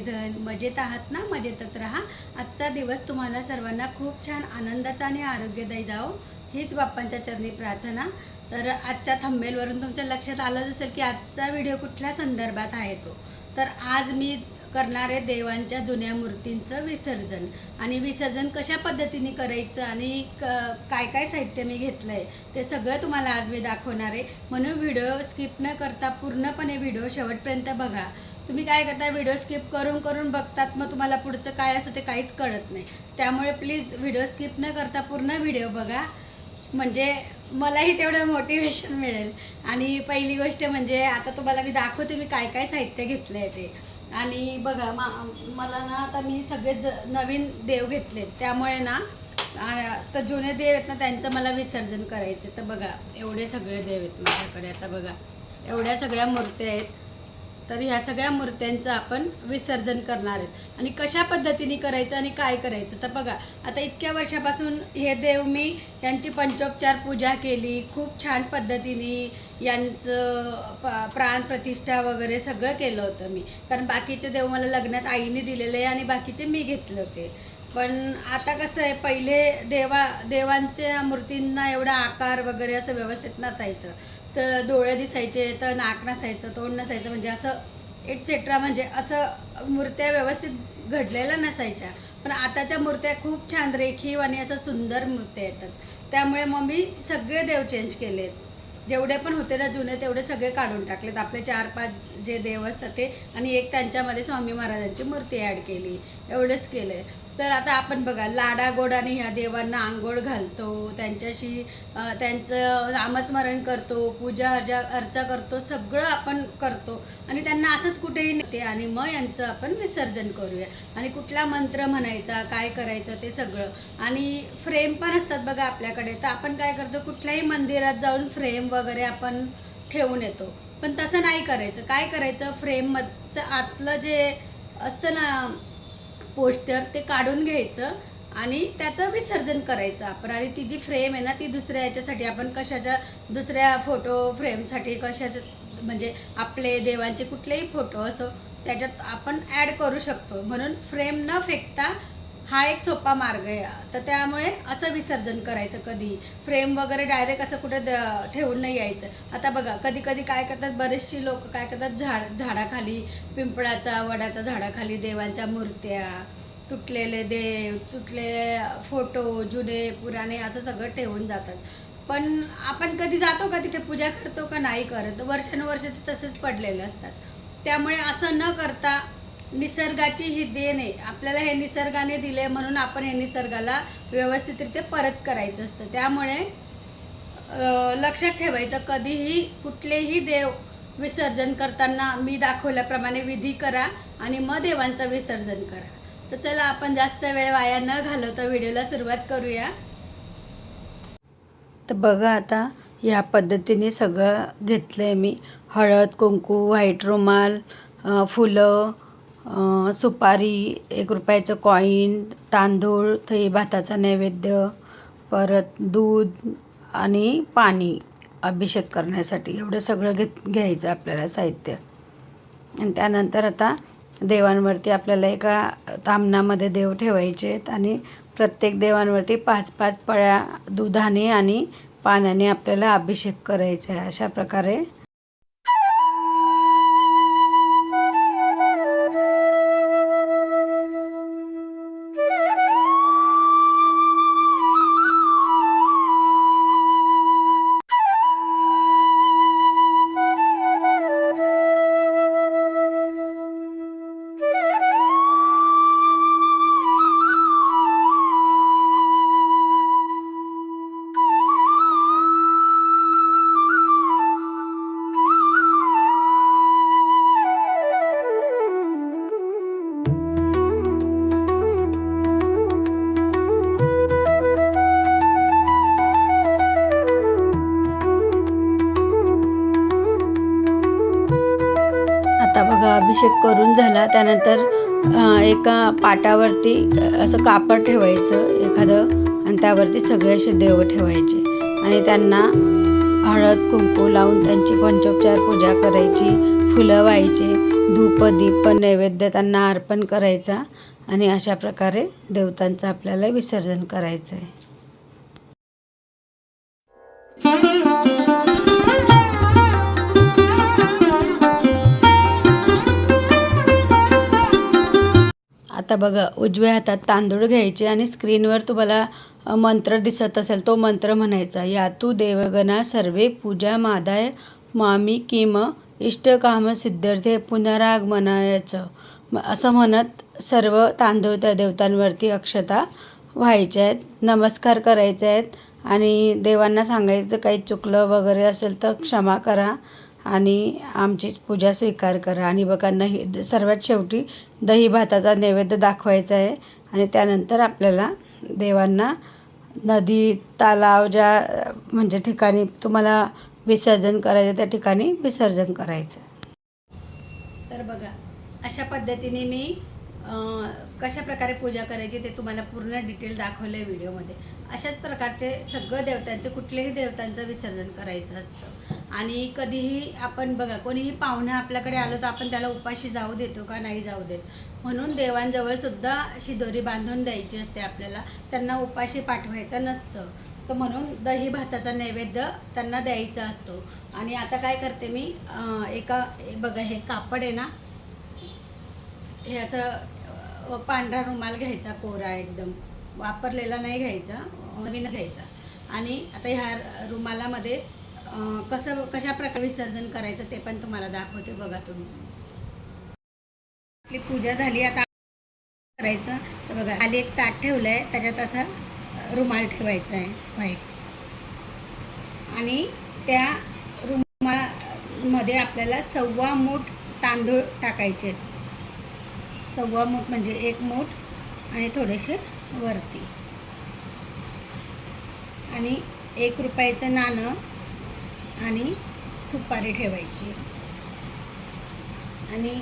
सगळेजण मजेत आहात ना? मजेतच राहा. आजचा दिवस तुम्हाला सर्वांना खूप छान आनंदाचा आणि आरोग्यदायी जावो हीच बाप्पांच्या चरणी प्रार्थना. तर आजच्या थंबनेलवरून तुमच्या लक्षात आलंच असेल की आजचा व्हिडिओ कुठल्या संदर्भात आहे तो. तर आज मी करणार आहे देवांच्या जुन्या मूर्तींचं विसर्जन. आणि विसर्जन कशा पद्धतीने करायचं आणि काय काय साहित्य मी घेतलं आहे ते सगळं तुम्हाला आज मी दाखवणार आहे. म्हणून व्हिडिओ स्किप न करता पूर्णपणे व्हिडिओ शेवटपर्यंत बघा. तुम्ही काय करता, व्हिडिओ स्किप करून करून बघतात, मग तुम्हाला पुढचं काय असं ते काहीच कळत नाही. त्यामुळे प्लीज व्हिडिओ स्किप न करता पूर्ण व्हिडिओ बघा, म्हणजे मलाही तेवढं मोटिवेशन मिळेल. आणि पहिली गोष्ट म्हणजे आता तुम्हाला मी दाखवते मी काय काय साहित्य घेतलं आहे ते. आणि बघा मला ना आता मी सगळे नवीन देव घेतलेत, त्यामुळे ना तर जुने देव आहेत ना त्यांचं मला विसर्जन करायचं. तर बघा एवढे सगळे देव आहेत माझ्याकडे. आता बघा एवढ्या सगळ्या मूर्त्या आहेत. तर ह्या सगळ्या मूर्त्यांचं आपण विसर्जन करणार आहेत. आणि कशा पद्धतीने करायचं आणि काय करायचं तर बघा, आता इतक्या वर्षापासून हे देव मी यांची पंचोपचार पूजा केली, खूप छान पद्धतीने यांचं प्राणप्रतिष्ठा वगैरे सगळं केलं होतं मी. कारण बाकीचे देव मला लग्नात आईने दिलेले आहे आणि बाकीचे मी घेतले होते. पण आता कसं आहे, पहिले देवांच्या मूर्तींना एवढा आकार वगैरे असं व्यवस्थित नसायचं. तर डोळे दिसायचे, तर नाक नसायचं, तोंड नसायचं, म्हणजे असं एटसेट्रा, म्हणजे असं मूर्त्या व्यवस्थित घडलेल्या नसायच्या. पण आताच्या मूर्त्या खूप छान रेखीव आणि असं सुंदर मूर्त्या येतात. त्यामुळे मग मी सगळे देव चेंज केलेत. जेवढे पण होते ना जुने तेवढे सगळे काढून टाकलेत. आपले 4-5 जे देव असतात ते, आणि एक त्यांच्यामध्ये स्वामी महाराजांची मूर्ती ॲड केली, एवढंच केलं आहे. तर आता आपण बघा लाडागोडाने ह्या देवांना आंघोळ घालतो, त्यांच्याशी त्यांचं नामस्मरण करतो, पूजा अर्चा करतो, सगळं आपण करतो. आणि त्यांना असंच कुठेही नेते आणि मग यांचं आपण विसर्जन करूया. आणि कुठला मंत्र म्हणायचा, काय करायचं ते सगळं. आणि फ्रेम पण असतात बघा आपल्याकडे. तर आपण काय करतो, कुठल्याही मंदिरात जाऊन फ्रेम वगैरे आपण ठेवून येतो. पण तसं नाही करायचं. काय करायचं, फ्रेमचं आतलं जे असतं ना पोस्टर, ते काढून घ्यायचं आणि त्याचं विसर्जन करायचं आपण. आणि ती जी फ्रेम आहे ना ती दुसऱ्या याच्यासाठी आपण कशाच्या दुसऱ्या फोटो फ्रेमसाठी कशाचं, म्हणजे आपले देवांचे कुठलेही फोटो असो त्याच्यात आपण ॲड करू शकतो. म्हणून फ्रेम न फेकता हा एक सोपा मार्ग आहे. तर त्यामुळे असं विसर्जन करायचं. कधी फ्रेम वगैरे डायरेक्ट असं कुठे ठेवून नाही यायचं. आता बघा कधी कधी काय करतात, बरेचशी लोक काय करतात, झाडाखाली, पिंपळाचा वडाच्या झाडाखाली देवांच्या मूर्त्या, तुटलेले देव, तुटलेले फोटो, जुने पुराणे असं सगळं ठेवून जातात. पण आपण कधी जातो का तिथे, पूजा करतो का नाही करत, वर्षानुवर्ष ते तसेच पडलेले असतात. त्यामुळे असं न करता निसर्गाची ही देण आहे, आपल्याला हे निसर्गाने दिले म्हणून आपण हे निसर्गाला व्यवस्थितरित्या परत करायचं असतं. त्यामुळे लक्षात ठेवायचं, कधीही कुठलेही देव विसर्जन करताना मी दाखवल्याप्रमाणे विधी करा आणि मग देवांचं विसर्जन करा. तर चला आपण जास्त वेळ वाया न घालवता व्हिडिओला सुरुवात करूया. तर बघा आता या पद्धतीने सगळं घेतलं आहे मी. हळद, कुंकू, व्हाईट रुमाल, फुलं, सुपारी, 1 रुपयाचं कॉईन, तांदूळ, दही भाताचा नैवेद्य, परत दूध आणि पाणी अभिषेक करण्यासाठी, एवढं सगळं घ्यायचं आपल्याला साहित्य. आणि त्यानंतर आता देवांवरती आपल्याला एका ताम्हणामध्ये देव ठेवायचे आहेत आणि प्रत्येक देवांवरती 5-5 पळ्या दुधाने आणि पाण्याने आपल्याला अभिषेक करायचा आहे. अशा प्रकारे बघा अभिषेक करून झाला. त्यानंतर एका पाटावरती असं कापड ठेवायचं एखादं आणि त्यावरती सगळे असे देव ठेवायचे आणि त्यांना हळद कुंकू लावून त्यांची पंचोपचार पूजा करायची, फुलं व्हायचे धूप दीप नैवेद्य त्यांना अर्पण करायचा आणि अशा प्रकारे देवतांचं आपल्याला विसर्जन करायचं आहे. आता बघा, उजव्या हातात तांदूळ घ्यायचे आणि स्क्रीनवर तुम्हाला मंत्र दिसत असेल तो मंत्र म्हणायचा. यातू देवगणा सर्वे पूजा मादाय मामी किम इष्टकाम सिद्ध्यर्थे पुनरागमनायचं असं म्हणत सर्व तांदूळ त्या देवतांवरती अक्षता व्हायच्या आहेत, नमस्कार करायचे आहेत आणि देवांना सांगायचं काही चुकलं वगैरे असेल तर क्षमा करा आणि आमची पूजा स्वीकार करा. आणि बघा, सर्वात शेवटी दही भाताचा नैवेद्य दाखवायचा आहे आणि त्यानंतर आपल्याला देवांना नदी तलाव ज्या म्हणजे ठिकाणी तुम्हाला विसर्जन करायचं त्या ठिकाणी विसर्जन करायचं. तर बघा, अशा पद्धतीने मी कशा प्रकारे पूजा करायची ते तुम्हाला पूर्ण डिटेल दाखवलं आहे व्हिडिओमध्ये. अशाच प्रकारचे सगळं देवतांचं, कुठल्याही देवतांचं विसर्जन करायचं असतं. आणि कधीही आपण बघा, कोणीही पाहुणं आपल्याकडे आलो तर आपण त्याला उपाशी जाऊ देतो का? नाही जाऊ देत. म्हणून देवांजवळ सुद्धा शिदोरी बांधून द्यायची असते आपल्याला, त्यांना उपाशी पाठवायचं नसतं. तर म्हणून दही भाताचा नैवेद्य त्यांना द्यायचा असतो. आणि आता काय करते मी, बघा हे कापड आहे ना, हे असं पांढरा रुमाल घ्यायचा, कोरा एकदम, वापरलेला नाही घ्यायचा, नवीनच घ्यायचा. आणि आता ह्या रुमालामध्ये कशा प्रकारे विसर्जन करायचं ते पण तुम्हाला दाखवते. बघा तुम्ही, आपली पूजा झाली, आता करायचं. तर बघा, खाली एक ताट ठेवलं आहे, त्याच्यात असा रुमाल ठेवायचा आहे व्हाईट. आणि त्या रुमालामध्ये आपल्याला 1.25 मूठ तांदूळ टाकायचे. 1.25 मूठ म्हणजे 1 मूठ आणि थोडेसे वरती. आणि 1 रुपयाचं नाणं आणि सुपारी ठेवायची. आणि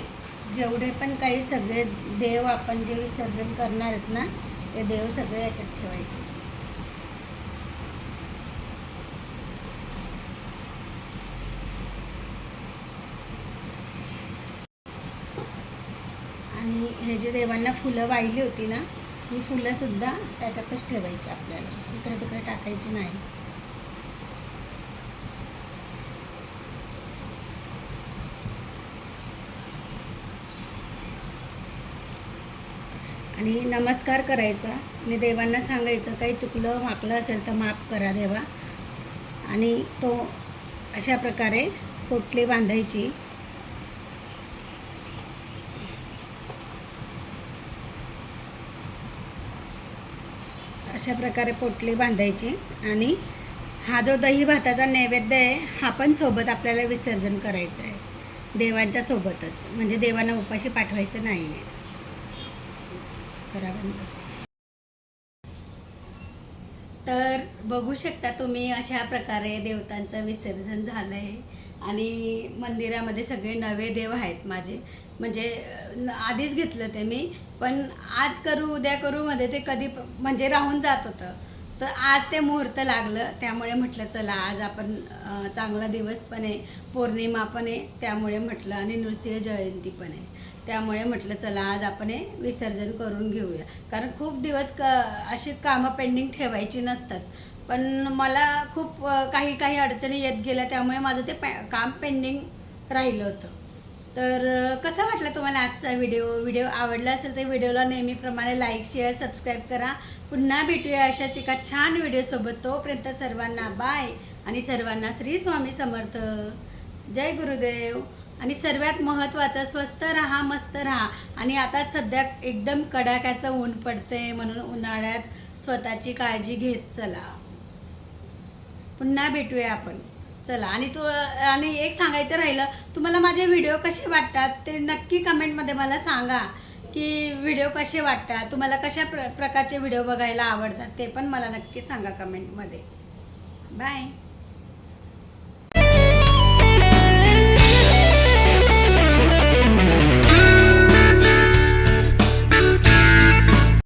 जेवढे पण काही सगळे देव आपण जे विसर्जन करणार आहेत ना, ते देव सगळे याच्यात ठेवायचे. आणि हे जे देवांना फुलं वाहिली होती ना, ही फुलंसुद्धा त्याच्यातच ठेवायची आपल्याला, इकडे तिकडे टाकायची नाही. आणि नमस्कार करायचा आणि देवांना सांगायचं काही चुकलं वाकलं असेल तर माफ करा देवा. आणि तो अशा प्रकारे पोटली बांधायची. अशा प्रकारे पोटली बांधायची. आणि हा जो दही भाताचा नैवेद्य आहे हा पण सोबत आपल्याला विसर्जन करायचं आहे, देवांच्या सोबतच, म्हणजे देवांना उपाशी पाठवायचं नाही आहे. करा बंद. तर बघू शकता तुम्ही, अशा प्रकारे देवतांचं विसर्जन झालं आहे. आणि मंदिरामध्ये सगळे नवे देव आहेत माझे, म्हणजे आधीच घेतलं ते मी, पण आज करू उद्या करू मध्ये ते कधी म्हणजे राहून जात होतं. तर आज ते मुहूर्त लागलं, त्यामुळे म्हटलं चला आज आपण, चांगला दिवस पण आहे, पौर्णिमा पण आहे, त्यामुळे म्हटलं, आणि नृसिंह जयंती पण आहे, त्यामुळे म्हटलं चला आज आपण हे विसर्जन करून घेऊया. कारण खूप दिवस अशी कामं पेंडिंग ठेवायची नसतात, पण मला खूप काही अडचणी येत गेल्या, त्यामुळे माझं ते काम पेंडिंग राहिलं होतं. तर कसा वाटला तुम्हाला आजचा व्हिडिओ आवडला असेल तर व्हिडिओला नेहमीप्रमाणे लाईक शेअर सबस्क्राईब करा. पुन्हा भेटूया अशाच एका छान व्हिडिओसोबत. तोपर्यंत सर्वांना बाय आणि सर्वांना श्री स्वामी समर्थ. जय गुरुदेव. आणि सर्वात महत्त्वाचं, स्वस्त राहा, मस्त राहा. आणि आता सध्या एकदम कडाक्याचं ऊन पडते, म्हणून उन्हाळ्यात स्वतःची काळजी घेत चला. पुन्हा भेटूया आपण, चला. आणि एक सांगायचं राहिलं, तुम्हाला माझे व्हिडिओ कसे वाटतात ते नक्की कमेंटमध्ये मला सांगा, की व्हिडिओ कसे वाटतात, तुम्हाला कशा प्रकारचे व्हिडिओ बघायला आवडतात ते पण मला नक्की सांगा कमेंटमध्ये. बाय.